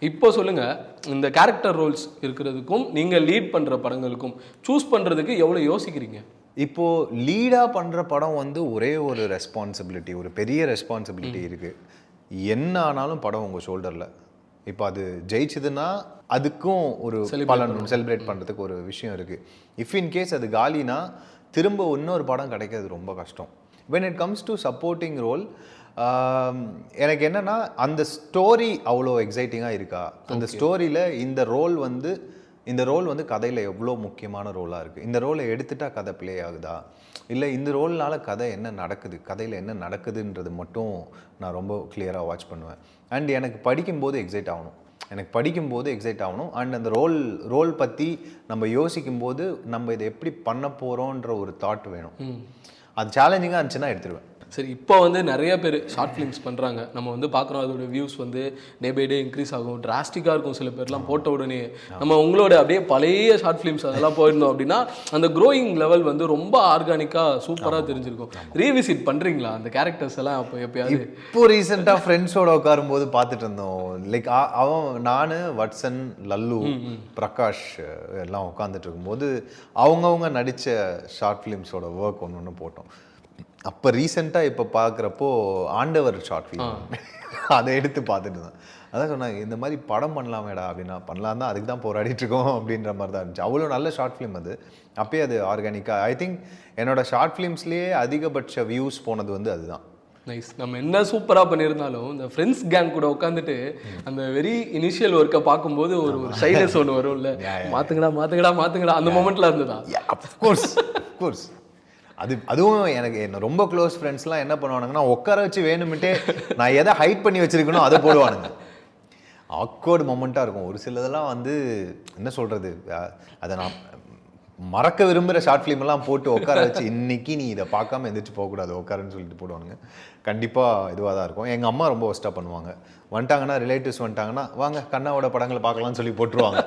இப்போ சொல்லுங்கள், இந்த கேரக்டர் ரோல்ஸ் இருக்கிறதுக்கும் நீங்கள் லீட் பண்ணுற படங்களுக்கும் சூஸ் பண்ணுறதுக்கு எவ்வளோ யோசிக்கிறீங்க? இப்போது லீடாக பண்ணுற படம் வந்து ஒரே ஒரு ரெஸ்பான்சிபிலிட்டி, ஒரு பெரிய ரெஸ்பான்சிபிலிட்டி இருக்குது. என்ன ஆனாலும் படம் உங்கள் ஷோல்டரில். இப்போ அது ஜெயிச்சதுன்னா அதுக்கும் ஒரு பலன், செலிப்ரேட் பண்ணுறதுக்கு ஒரு விஷயம் இருக்குது. இஃப் இன் கேஸ் அது காலினா திரும்ப இன்னொரு படம் கிடைக்கிறது ரொம்ப கஷ்டம். when it comes to supporting role, எனக்கு என்னென்னா அந்த ஸ்டோரி அவ்வளோ எக்ஸைட்டிங்காக இருக்கா, அந்த ஸ்டோரியில் இந்த ரோல் வந்து கதையில் எவ்வளோ முக்கியமான ரோலாக இருக்குது, இந்த ரோலை எடுத்துட்டா கதை ப்ளே ஆகுதா, இல்லை இந்த ரோல்னால் கதை என்ன நடக்குது, கதையில் என்ன நடக்குதுன்றது மட்டும் நான் ரொம்ப கிளியராக வாட்ச் பண்ணுவேன். அண்ட் எனக்கு படிக்கும்போது எக்ஸைட் ஆகணும். அண்ட் அந்த ரோல் பற்றி நம்ம யோசிக்கும்போது நம்ம இதை எப்படி பண்ண போகிறோன்ற ஒரு தாட் வேணும். அது சேலஞ்சிங்காக இருந்துச்சுன்னா எடுத்துருவேன். சரி, இப்போ வந்து நிறைய பேர் ஷார்ட் ஃபிலிம்ஸ் பண்ணுறாங்க. நம்ம வந்து பார்க்குறோம், அதோட வியூஸ் வந்து டே பை டே இன்க்ரீஸ் ஆகும், டிராஸ்டிக்காக இருக்கும். சில பேர்லாம் போட்ட உடனே நம்ம உங்களோட அப்படியே பழைய ஷார்ட் ஃபிலிம்ஸ் அதெல்லாம் போயிருந்தோம் அப்படின்னா அந்த க்ரோயிங் லெவல் வந்து ரொம்ப ஆர்கானிக்காக சூப்பராக தெரிஞ்சிருக்கும். ரீவிசிட் பண்ணுறீங்களா அந்த கேரக்டர்ஸ் எல்லாம்? அப்போ எப்பயாவது இப்போ ரீசெண்டாக ஃப்ரெண்ட்ஸோட உட்காரும்போது பார்த்துட்டு இருந்தோம். லைக் நான் வட்சன், லல்லு, பிரகாஷ் எல்லாம் உட்காந்துட்டு இருக்கும்போது அவங்கவுங்க நடித்த ஷார்ட் ஃபிலிம்ஸோட ஒர்க் ஒன்று போட்டோம். அப்போ ரீசெண்டாக இப்போ பார்க்குறப்போ ஆண்டவர் ஷார்ட் ஃபிலிம் அதை எடுத்து பார்த்துட்டு தான் அதான் சொன்னாங்க, இந்த மாதிரி படம் பண்ணலாமேடா அப்படின்னா. பண்ணலாம் தான், அதுக்கு தான் போராடிட்டுருக்கோம் அப்படின்ற மாதிரி தான் இருந்துச்சு. அவ்வளோ நல்ல ஷார்ட் ஃபிலிம் அது. அப்பயே அது ஆர்கானிக்காக ஐ திங்க் என்னோடய ஷார்ட் ஃபிலிம்ஸ்லேயே அதிகபட்ச வியூஸ் போனது வந்து அதுதான். நைஸ். நம்ம என்ன சூப்பராக பண்ணியிருந்தாலும் இந்த ஃப்ரெண்ட்ஸ் கேங் கூட உட்காந்துட்டு அந்த வெரி இனிஷியல் ஒர்க்கை பார்க்கும்போது ஒரு சைலன்ஸ் ஒன்று வரும்ல, மாற்றுங்கடா அந்த மொமெண்ட்டில் இருந்ததா? அஃப்கோர்ஸ். அதுவும் எனக்கு என்ன ரொம்ப க்ளோஸ் ஃப்ரெண்ட்ஸ்லாம் என்ன பண்ணுவானுங்கன்னா, உட்கார வச்சு வேணும்ட்டே நான் எதை ஹைட் பண்ணி வச்சிருக்கணும் அதை போடுவானுங்க. ஆக்வர்டு மொமெண்ட்டாக இருக்கும். ஒரு சிலதெல்லாம் வந்து என்ன சொல்கிறது, அதை நான் மறக்க விரும்புகிற ஷார்ட் ஃபிலிமெல்லாம் போட்டு உட்கார வச்சு இன்னைக்கு நீ இதை பார்க்காம எந்திரிச்சு போகக்கூடாது உட்காருன்னு சொல்லிட்டு போடுவானுங்க. கண்டிப்பாக இதுவாக தான் இருக்கும். எங்கள் அம்மா ரொம்ப ஒஸ்ட்டாக பண்ணுவாங்க. வந்துட்டாங்கன்னா, ரிலேட்டிவ்ஸ் வந்துட்டாங்கன்னா, வாங்க கண்ணாவோட படங்களை பார்க்கலாம்னு சொல்லி போட்டுருவாங்க.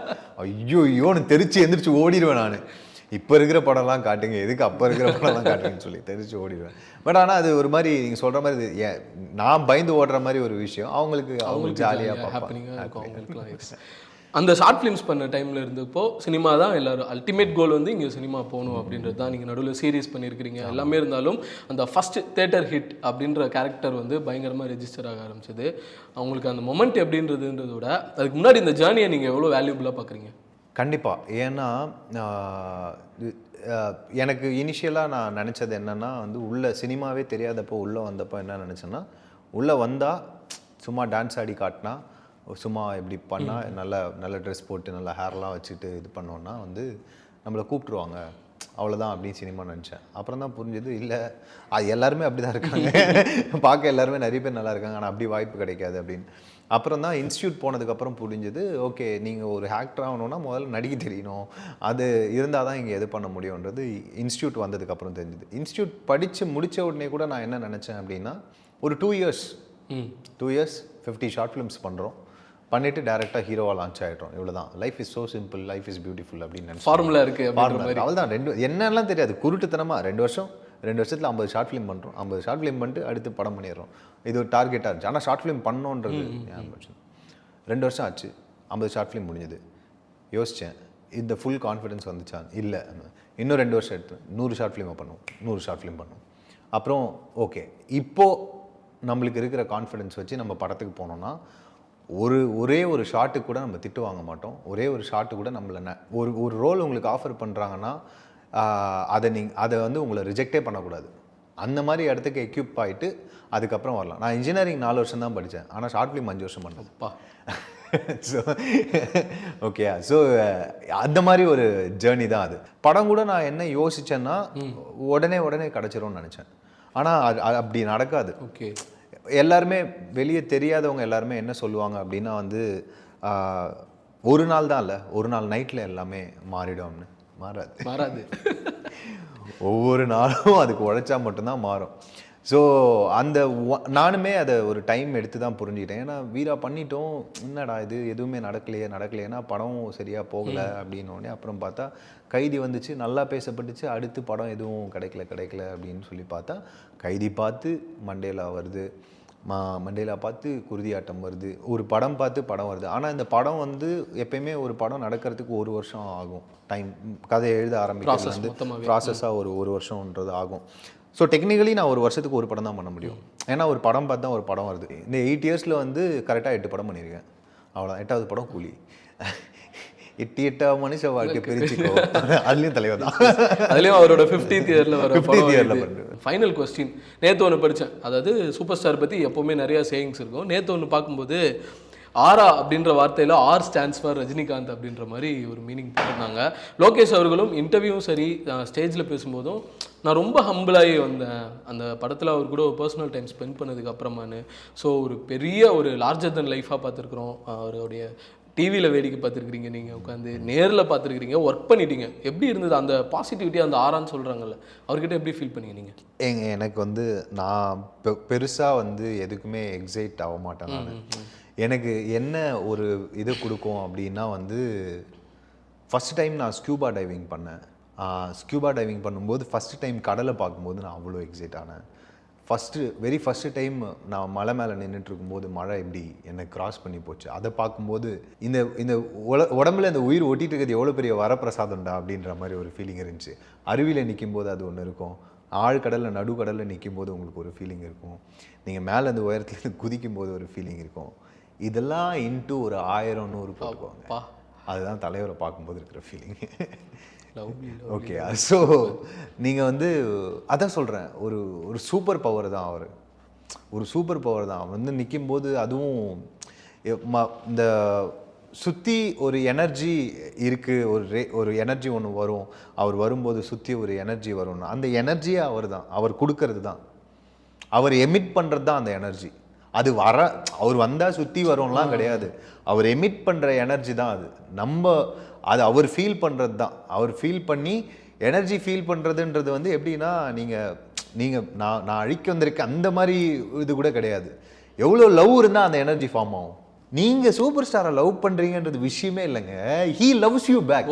ஐயோன்னு தெரிச்சு எந்திரிச்சு ஓடிடுவேன் நான். இப்போ இருக்கிற படம்லாம் காட்டுங்க, எதுக்கு அப்போ இருக்கிற படம்லாம் காட்டுங்கன்னு சொல்லி தெரிஞ்சு ஓடிடுவேன். பட் ஆனால் அது ஒரு மாதிரி நீங்கள் சொல்கிற மாதிரி நான் பயந்து ஓடுற மாதிரி ஒரு விஷயம், அவங்களுக்கு ஜாலியாக ஹாப்பனிங்காக இருக்கும் அவங்களுக்குலாம். அந்த ஷார்ட் ஃபிலிம்ஸ் பண்ண டைமில் இருந்தப்போ சினிமா தான் எல்லாரும் அல்டிமேட் கோல் வந்து இங்கே சினிமா போகணும் அப்படின்றது தான். நீங்கள் நடுவில் சீரியஸ் பண்ணியிருக்கிறீங்க எல்லாமே இருந்தாலும் அந்த ஃபஸ்ட் தேட்டர் ஹிட் அப்படின்ற கேரக்டர் வந்து பயங்கரமாக ரெஜிஸ்டர் ஆக ஆரம்பிச்சது. அவங்களுக்கு அந்த மொமெண்ட் எப்படின்றதுன்றத விட அதுக்கு முன்னாடி இந்த ஜேர்னியை நீங்கள் எவ்வளோ வேல்யூபுளாக பார்க்குறீங்க? கண்டிப்பாக. ஏன்னா எனக்கு இனிஷியலாக நான் நினச்சது என்னென்னா வந்து உள்ளே சினிமாவே தெரியாதப்போ உள்ளே வந்தப்போ என்ன நினச்சேன்னா, உள்ளே வந்தால் சும்மா டான்ஸ் ஆடி காட்டினா, சும்மா இப்படி பண்ணால் நல்ல ட்ரெஸ் போட்டு நல்ல ஹேர்லாம் வச்சுட்டு இது பண்ணோன்னா வந்து நம்மளை கூப்பிட்ருவாங்க, அவ்வளோதான் அப்படின்னு சினிமா நினச்சேன். அப்புறம் தான் புரிஞ்சது, இல்லை அது எல்லாருமே அப்படி தான் இருக்காங்க, பார்க்க எல்லாருமே நிறைய பேர் நல்லா இருக்காங்க, ஆனால் அப்படி வாய்ப்பு கிடைக்காது அப்படின்னு. அப்புறம் தான் இன்ஸ்டியூட் போனதுக்கப்புறம் புரிஞ்சது, ஓகே நீங்கள் ஒரு ஆக்டர் ஆகணுன்னா முதல்ல நடிக்க தெரியணும், அது இருந்தால் தான் இங்கே எது பண்ண முடியுன்றது இன்ஸ்டியூட் வந்ததுக்கப்புறம் தெரிஞ்சுது. இன்ஸ்டியூட் படித்து முடித்த உடனே கூட நான் என்ன நினச்சேன் அப்படின்னா, ஒரு 2 இயர்ஸ் 50 ஷார்ட் ஃபிலிம்ஸ் பண்ணுறோம், பண்ணிவிட்டு டேரெக்டாக ஹீரோவாக லான்ச் ஆகிட்டோம், இவ்வளோதான். Life is so simple, life is beautiful அப்படின்னு நினச்சேன். ஃபார்முலா இருக்குது, அவ்வளோதான். என்னெல்லாம் தெரியாது, குருட்டுத்தனமாக 2 வருஷத்தில் 50 ஷார்ட் ஃபிலிம் பண்ணுறோம், 50 ஷார்ட் ஃபிலிம் பண்ணிட்டு அடுத்து படம் பண்ணிடுறோம், இது ஒரு டார்கெட்டாக இருந்துச்சு. ஆனால் ஷார்ட் ஃபிலிம் பண்ணோன்றது 2 வருஷம் ஆச்சு, 50 ஷார்ட் ஃபிலிம் முடிஞ்சது. யோசித்தேன், இந்த ஃபுல் கான்ஃபிடன்ஸ் வந்துச்சா? இல்லை, இன்னும் 2 வருஷம் எடுத்து 100 ஷார்ட் ஃபிலிமை பண்ணுவோம், 100 ஷார்ட் ஃபிலிம் பண்ணுவோம். அப்புறம் ஓகே, இப்போது நம்மளுக்கு இருக்கிற கான்ஃபிடன்ஸ் வச்சு நம்ம படத்துக்கு போனோம்னா ஒரே ஒரு ஷாட்டுக்கு கூட நம்ம திட்டு வாங்க மாட்டோம், ஒரே ஒரு ஷாட்டு கூட நம்மளை ஒரு ரோல் உங்களுக்கு ஆஃபர் பண்ணுறாங்கன்னா அதை வந்து உங்களை ரிஜெக்டே பண்ணக்கூடாது. அந்த மாதிரி இடத்துக்கு எக்யூப் ஆகிட்டு அதுக்கப்புறம் வரலாம். நான் இன்ஜினியரிங் 4 வருஷம் தான் படித்தேன், ஆனால் ஷார்ட் ஃபிலிம் 5 வருஷம் பண்ணதுப்பா. ஸோ ஓகே, ஸோ அந்த மாதிரி ஒரு ஜேர்னி தான் அது. படம் கூட நான் என்ன யோசித்தேன்னா உடனே கிடச்சிரும்னு நினச்சேன், ஆனால் அப்படி நடக்காது. ஓகே, எல்லாருமே வெளியே தெரியாதவங்க எல்லாருமே என்ன சொல்லுவாங்க அப்படின்னா வந்து ஒரு நாள் தான் இல்லை, ஒரு நாள் நைட்டில் எல்லாமே மாறிடும்னு. மாறாது. ஒவ்வொரு நாளும் அதுக்கு உழைச்சா மட்டும்தான் மாறும். ஸோ நானுமே அதை ஒரு டைம் எடுத்து தான் புரிஞ்சுக்கிட்டேன். ஏன்னா வீரா பண்ணிட்டோம், என்னடா இது எதுவுமே நடக்கலையேன்னா படமும் சரியாக போகலை அப்படின்னோடனே அப்புறம் பார்த்தா கைதி வந்துச்சு, நல்லா பேசப்பட்டுச்சு, அடுத்து படம் எதுவும் கிடைக்கல அப்படின்னு சொல்லி பார்த்தா கைதி பார்த்து மண்டேலா வருது, மண்டேலா பார்த்து குருதியாட்டம் வருது, ஒரு படம் பார்த்து படம் வருது. ஆனால் இந்த படம் வந்து எப்பயுமே ஒரு படம் நடக்கிறதுக்கு 1 வருஷம் ஆகும் டைம், கதையை எழுத ஆரம்பிக்கிறது வந்து ப்ராசஸாக ஒரு வருஷம்ன்றது ஆகும். ஸோ டெக்னிக்கலி நான் 1 வருஷத்துக்கு ஒரு படம் தான் பண்ண முடியும், ஏன்னா ஒரு படம் பார்த்து தான் ஒரு படம் வருது. இந்த 8 இயர்ஸில் வந்து கரெக்டாக 8 படம் பண்ணியிருக்கேன், அவ்வளோதான். 8வது படம் கூலி, 8 மனுஷ வாழ்க்கை பிரிச்சுக்கோ, அதுலேயும் தலைவர் தான், அதுலேயும் அவரோட 50th இயரில் வர 50th இயரில் பண்ணுறேன். ஃபைனல் கொஸ்டின், நேற்று ஒன்று படித்தேன், அதாவது சூப்பர் ஸ்டார் பற்றி எப்போவுமே நிறையா சேயிங்ஸ் இருக்கும். நேற்று ஒன்று பார்க்கும்போது ஆரா அப்படின்ற வார்த்தையில் ஆர் ஸ்டாண்ட்ஸ் ஃபார் ரஜினிகாந்த் அப்படின்ற மாதிரி ஒரு மீனிங் போட்டிருந்தாங்க. லோகேஷ் அவர்களும் இன்டர்வியூவும் சரி ஸ்டேஜில் பேசும்போதும் நான் ரொம்ப ஹம்பிளாகி வந்தேன் அந்த படத்தில் அவர் கூட ஒரு பர்சனல் டைம் ஸ்பெண்ட் பண்ணதுக்கு அப்புறமானு. ஸோ ஒரு பெரிய ஒரு லார்ஜர் தென் லைஃபாக பார்த்துருக்குறோம், அவருடைய டிவியில் வேடிக்கை பார்த்துருக்குறீங்க, நீங்கள் உட்காந்து நேரில் பார்த்துருக்குறீங்க, ஒர்க் பண்ணிட்டீங்க. எப்படி இருந்தது அந்த பாசிட்டிவிட்டி, அந்த ஆரான்னு சொல்கிறாங்கல்ல, அவர்கிட்ட எப்படி ஃபீல் பண்ணீங்க நீங்கள்? எனக்கு வந்து நான் பெருசாக வந்து எதுக்குமே எக்ஸைட் ஆக மாட்டேன் நான். எனக்கு என்ன ஒரு இது கொடுக்கும் அப்படின்னா வந்து ஃபஸ்ட் டைம் நான் ஸ்கியூபா டைவிங் பண்ணேன். ஸ்கியூபா டைவிங் பண்ணும்போது ஃபஸ்ட்டு டைம் கடலை பார்க்கும்போது நான் அவ்வளோ எக்ஸைட் ஆனேன். வெரி ஃபஸ்ட்டு டைம் நான் மலை மேலே நின்றுட்டு இருக்கும்போது மழை எப்படி என்னை கிராஸ் பண்ணி போச்சு, அதை பார்க்கும்போது இந்த உடம்புல இந்த உயிர் ஒட்டிகிட்டு இருக்கிறது எவ்வளோ பெரிய வரப்பிரசாதம்டா அப்படின்ற மாதிரி ஒரு ஃபீலிங் இருந்துச்சு. அருவியில் நிற்கும் போது அது ஒன்று இருக்கும், ஆழ்கடலில் நடுக்கடலில் நிற்கும் போது உங்களுக்கு ஒரு ஃபீலிங் இருக்கும், நீங்கள் மேலே அந்த உயரத்துலேருந்து குதிக்கும் போது ஒரு ஃபீலிங் இருக்கும். இதெல்லாம் இன்ட்டு ஒரு 1000-100 போட்டுக்குவாங்க, அதுதான் தலைவரை பார்க்கும்போது இருக்கிற ஃபீலிங். ஓகே, ஸோ நீங்கள் வந்து அதான் சொல்கிறேன், ஒரு சூப்பர் பவர் தான் அவர், ஒரு சூப்பர் பவர் தான். வந்து நிற்கும்போது அதுவும் இந்த சுற்றி ஒரு எனர்ஜி இருக்குது, ஒரு எனர்ஜி ஒன்று வரும், அவர் வரும்போது சுற்றி ஒரு எனர்ஜி வரும்னு, அந்த எனர்ஜியை அவர் கொடுக்கறது தான், அவர் எமிட் பண்ணுறது தான் அந்த எனர்ஜி. அது அவர் வந்தால் சுற்றி வரும்லாம் கிடையாது, அவர் எமிட் பண்ணுற எனர்ஜி தான் அது. அது அவர் ஃபீல் பண்ணுறது தான், அவர் ஃபீல் பண்ணி எனர்ஜி ஃபீல் பண்ணுறதுன்றது வந்து எப்படின்னா நீங்கள் நான் அழிக்க வந்திருக்கேன் அந்த மாதிரி இது கூட கிடையாது. எவ்வளோ லவ் இருந்தால் அந்த எனர்ஜி ஃபார்ம் ஆகும். நீங்கள் சூப்பர் ஸ்டாரை லவ் பண்ணுறீங்கன்றது விஷயமே இல்லைங்க, ஹீ லவ்ஸ் யூ பேக்.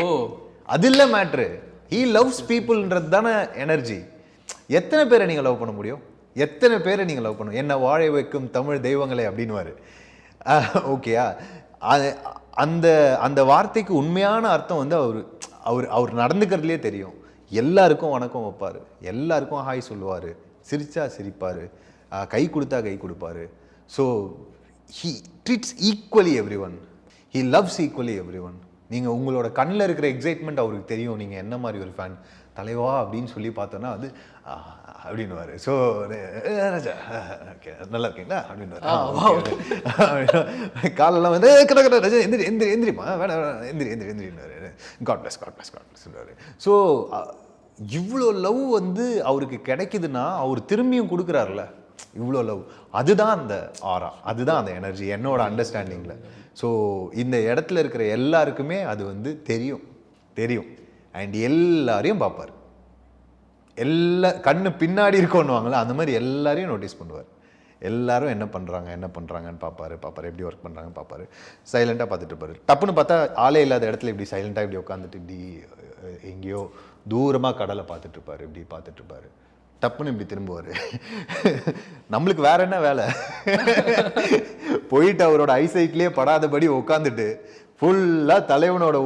அது இல்லை மேட்ரு, ஹீ லவ்ஸ் பீப்புள்ன்றது தானே எனர்ஜி. எத்தனை பேரை நீங்கள் லவ் பண்ண முடியும்? எத்தனை பேரை நீங்கள் லவ் பண்ணணும்? என்ன வாழ வைக்கும் தமிழ் தெய்வங்களே அப்படின்னுவாரு. ஓகேயா? அந்த அந்த வார்த்தைக்கு உண்மையான அர்த்தம் வந்து அவர் நடந்துக்கிறதுலே தெரியும். எல்லாருக்கும் வணக்கம் வைப்பார், எல்லாருக்கும் ஹாய் சொல்லுவார், சிரிச்சா சிரிப்பார், கை கொடுத்தா கை கொடுப்பாரு. So he treats equally every one, he loves equally every one. நீங்கள் உங்களோட கண்ணில் இருக்கிற எக்ஸைட்மெண்ட் அவருக்கு தெரியும், நீங்கள் என்ன மாதிரி ஒரு ஃபேன். தலைவா அப்படின்னு சொல்லி பார்த்தோன்னா அது அப்படின்னுவார். ஸோ ராஜா ஓகே நல்லா இருக்கீங்களா அப்படின்னுவார். காலெல்லாம் வந்து ராஜா எந்திரிமா வேணாம் எந்திரின்னுவார். காட் பிளஸ் சொல்லுவார். ஸோ இவ்வளோ லவ் வந்து அவருக்கு கிடைக்குதுன்னா அவர் திரும்பியும் கொடுக்குறாருல இவ்வளோ லவ், அதுதான் அந்த ஆரா, அதுதான் அந்த எனர்ஜி என்னோட அண்டர்ஸ்டாண்டிங்கில். ஸோ இந்த இடத்துல இருக்கிற எல்லாருக்குமே அது வந்து தெரியும் அண்ட் எல்லாரையும் பார்ப்பார். கண்ணு பின்னாடி இருக்கோன்னுவாங்களே அந்த மாதிரி எல்லாரையும் நோட்டீஸ் பண்ணுவார். எல்லாரும் என்ன பண்ணுறாங்கன்னு பார்ப்பாரு, எப்படி ஒர்க் பண்ணுறாங்கன்னு பார்ப்பாரு, சைலண்ட்டாக பார்த்துட்டு இருப்பாரு. டப்புன்னு பார்த்தா ஆளே இல்லாத இடத்துல இப்படி சைலண்ட்டாக இப்படி உட்காந்துட்டு இப்படி எங்கேயோ தூரமாக கடலை பார்த்துட்டு இருப்பாரு, இப்படி பார்த்துட்டு இருப்பாரு. டப்புன்னு இப்படி திரும்புவார். நம்மளுக்கு வேற என்ன வேலை? போயிட்டு அவரோட ஐசைட்லேயே படாதபடி உட்காந்துட்டு ஃபுல்லாக தலைவனோட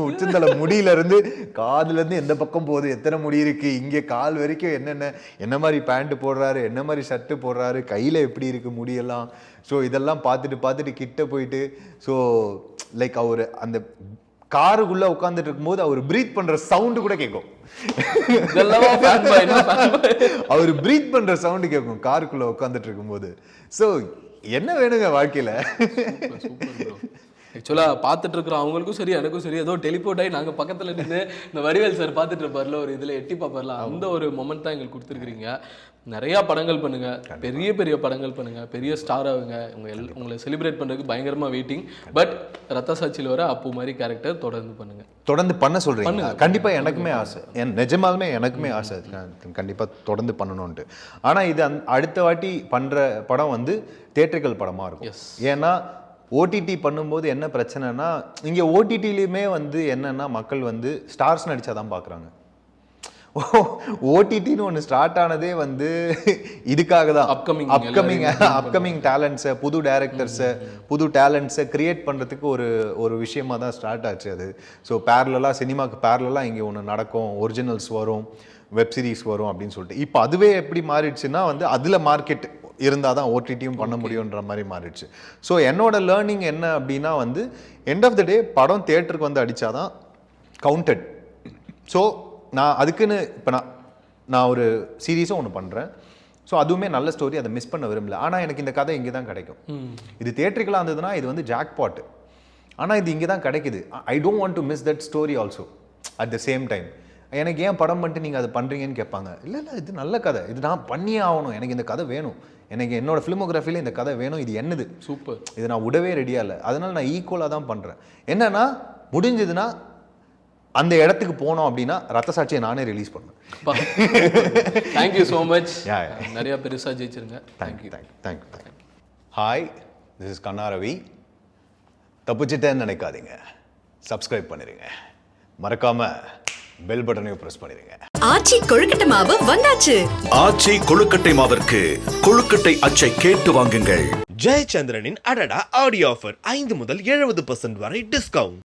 உச்சந்தலை முடியிலேருந்து காதுலேருந்து எந்த பக்கம் போகுது, எத்தனை முடி இருக்குது, இங்கே கால் வரைக்கும் என்ன மாதிரி பேண்ட்டு போடுறாரு, என்ன மாதிரி ஷர்ட்டு போடுறாரு, கையில் எப்படி இருக்குது முடியெல்லாம். ஸோ இதெல்லாம் பார்த்துட்டு கிட்ட போயிட்டு ஸோ லைக் அவர் அந்த காருக்குள்ளே உட்காந்துட்டு இருக்கும்போது அவர் ப்ரீத் பண்ணுற சவுண்டு கூட கேட்கும். அவர் ப்ரீத் பண்ணுற சவுண்டு கேட்கும் காருக்குள்ளே உட்காந்துட்டு இருக்கும்போது. ஸோ என்ன வேணுங்க வாழ்க்கையில்? ஆக்சுவலாக பார்த்துட்டு இருக்கிறோம் அவங்களுக்கும் சரி எனக்கும் சரி ஏதோ டெலிபோர்ட் ஆகி நாங்கள் பக்கத்தில் நின்று இந்த வடிவேல் சார் பார்த்துட்டு இருப்பார்ல ஒரு இதில் எட்டி பார்ப்பார்ல, அந்த ஒரு மொமெண்ட் தான் எங்களுக்கு கொடுத்துருக்குறீங்க. நிறையா படங்கள் பண்ணுங்கள், பெரிய பெரிய படங்கள் பண்ணுங்கள், பெரிய ஸ்டார் ஆகுங்க. உங்களை செலிப்ரேட் பண்ணுறதுக்கு பயங்கரமாக வெயிட்டிங். பட் ரத்த சாட்சியில் வர அப்பு மாதிரி கேரக்டர் தொடர்ந்து பண்ண சொல்கிறீங்க. கண்டிப்பாக எனக்குமே ஆசை, நிஜமாலுமே எனக்குமே ஆசை கண்டிப்பாக தொடர்ந்து பண்ணணுன்ட்டு. ஆனால் இது அடுத்த வாட்டி பண்ணுற படம் வந்து தியேட்ரிக்கல் படமாக இருக்கும். ஏன்னா ஓடிடி பண்ணும்போது என்ன பிரச்சனைனா, இங்கே ஓடிடிலையுமே வந்து என்னென்னா மக்கள் வந்து ஸ்டார்ஸ் நடித்தா தான் பார்க்குறாங்க. ஓடிடின்னு ஒன்று ஸ்டார்ட் ஆனதே வந்து இதுக்காக தான். அப்கமிங் டேலண்ட்ஸை, புது டைரக்டர்ஸை, புது டேலண்ட்ஸை கிரியேட் பண்ணுறதுக்கு ஒரு விஷயமா தான் ஸ்டார்ட் ஆச்சு அது. ஸோ பேரலாக சினிமாவுக்கு பேரலாக இங்கே ஒன்று நடக்கும், ஒரிஜினல்ஸ் வரும், வெப் சீரிஸ் வரும் அப்படின்னு சொல்லிட்டு. இப்போ அதுவே எப்படி மாறிடுச்சுன்னா வந்து அதில் மார்க்கெட் இருந்தால் தான் ஓடிடியும் பண்ண முடியுன்ற மாதிரி மாறிடுச்சு. ஸோ என்னோட லேர்னிங் என்ன அப்படின்னா வந்து எண்ட் ஆஃப் த டே படம் தியேட்டருக்கு வந்து அடித்தாதான் கவுண்டட். ஸோ நான் அதுக்குன்னு இப்போ நான் ஒரு சீரீஸும் ஒன்று பண்ணுறேன். ஸோ அதுவுமே நல்ல ஸ்டோரி, அதை மிஸ் பண்ண விரும்பல. ஆனால் எனக்கு இந்த கதை இங்கே தான் கிடைக்கும். இது தியேட்டருக்கெலாம் இருந்ததுன்னா இது வந்து ஜாக்பாட். ஆனால் இது இங்கே தான் கிடைக்குது. I don't want to miss that story also at the same time. எனக்கு ஏன் படம் பண்ணிட்டு நீங்கள் அதை பண்ணுறீங்கன்னு கேட்பாங்க. இல்லை இது நல்ல கதை, இது நான் பண்ணியே ஆகணும், எனக்கு இந்த கதை வேணும், எனக்கு என்னோட ஃபிலிமோகிராஃபியில் இந்த கதை வேணும், இது என்னது சூப்பர், இது நான் விடவே ரெடியாக இல்லை. அதனால் நான் ஈக்குவலாக தான் பண்ணுறேன். என்னன்னா முடிஞ்சதுன்னா அந்த இடத்துக்கு போனோம் அப்படின்னா ரத்த சாட்சியை நானே ரிலீஸ் பண்ணுவேன். Thank you so much. நிறையா பெருசாக ஜெயிச்சிருங்க. தேங்க்யூ. ஹாய், திஸ் இஸ் கண்ணா ரவி. தப்பிச்சிட்டேன்னு நினைக்காதீங்க, சப்ஸ்கிரைப் பண்ணிடுங்க, மறக்காம பெல் பட்டனையும் பிரஸ் பண்ணிடுங்க. ஆச்சி கொழுக்கட்டை மாவு வந்தாச்சு. ஆச்சி கொழுக்கட்டை மாவிற்கு கொழுக்கட்டை அச்சை கேட்டு வாங்குங்கள். ஜெயச்சந்திரனின் அடடா ஆடியோ ஆஃபர் 5 முதல் 70% வரை டிஸ்கவுண்ட்.